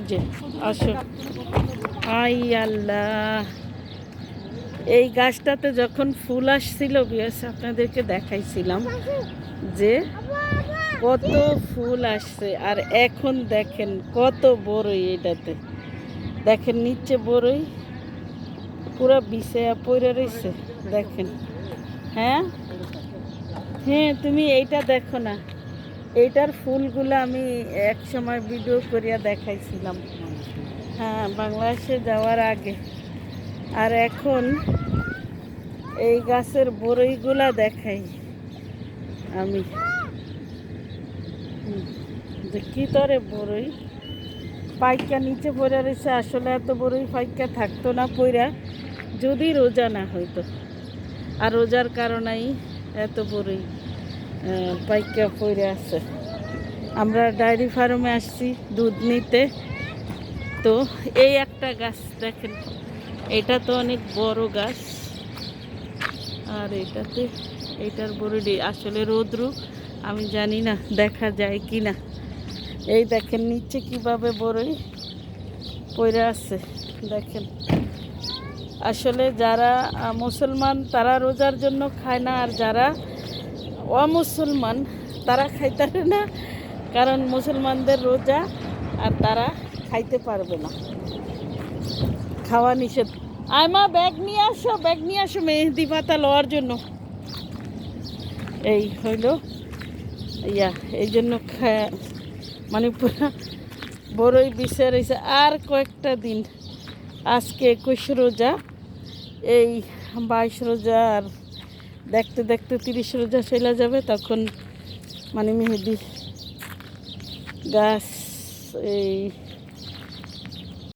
এই যে আসো। আই আল্লাহ, এই গাছটাতে যখন ফুল আসছিল বিয়াস আপনাদেরকে দেখাইছিলাম যে কত ফুল আসছে। আর এখন দেখেন কত বড়ই, এটাতে দেখেন নিচে বড়ই পুরো বিছায়া পড়ে রয়েছে। দেখেন, হ্যাঁ হ্যাঁ, তুমি এইটা দেখো না, এইটার ফুলগুলো আমি এক সময় ভিডিও করিয়া দেখাইছিলাম, হ্যাঁ, বাংলাদেশে যাওয়ার আগে। আর এখন এই গাছের বড়ইগুলা দেখাই আমি। যে কি তরে বড়ই পাইকা নিচে পড়ে রয়েছে। আসলে এত বড়ই পাইকা থাকতো না পইরা, যদি রোজা না হইতো। আর রোজার কারণেই এত বড়ই পাইকা পড়ে আছে। আমরা ডায়েরি ফার্মে আসছি দুধ নিতে, তো এই একটা গাছ দেখেন, এটা তো অনেক বড় গাছ। আর এইটার বড়ি আসলে রোদ্রু আমি জানি না দেখা যায় কি না। এই দেখেন নিচে কিভাবে বড়ই পড়ে আছে দেখেন। আসলে যারা মুসলমান তারা রোজার জন্য খায় না, আর যারা অমুসলমান তারা খাইতে পারে না, কারণ মুসলমানদের রোজা আর তারা খাইতে পারবে না, খাওয়া নিষেধ। আয়মা ব্যাগ নিয়ে আসো, ব্যাগ নিয়ে আসো মেহেদি পাতা লওয়ার জন্য। এই হইল এই জন্য মানে পুরা বড়ই বিষে রয়েছে। আর কয়েকটা দিন, আজকে 21 রোজা, এই 22 রোজা, আর দেখতে দেখতে 30 রোজা চলে যাবে। তখন মানে মেহেদি গাছ এই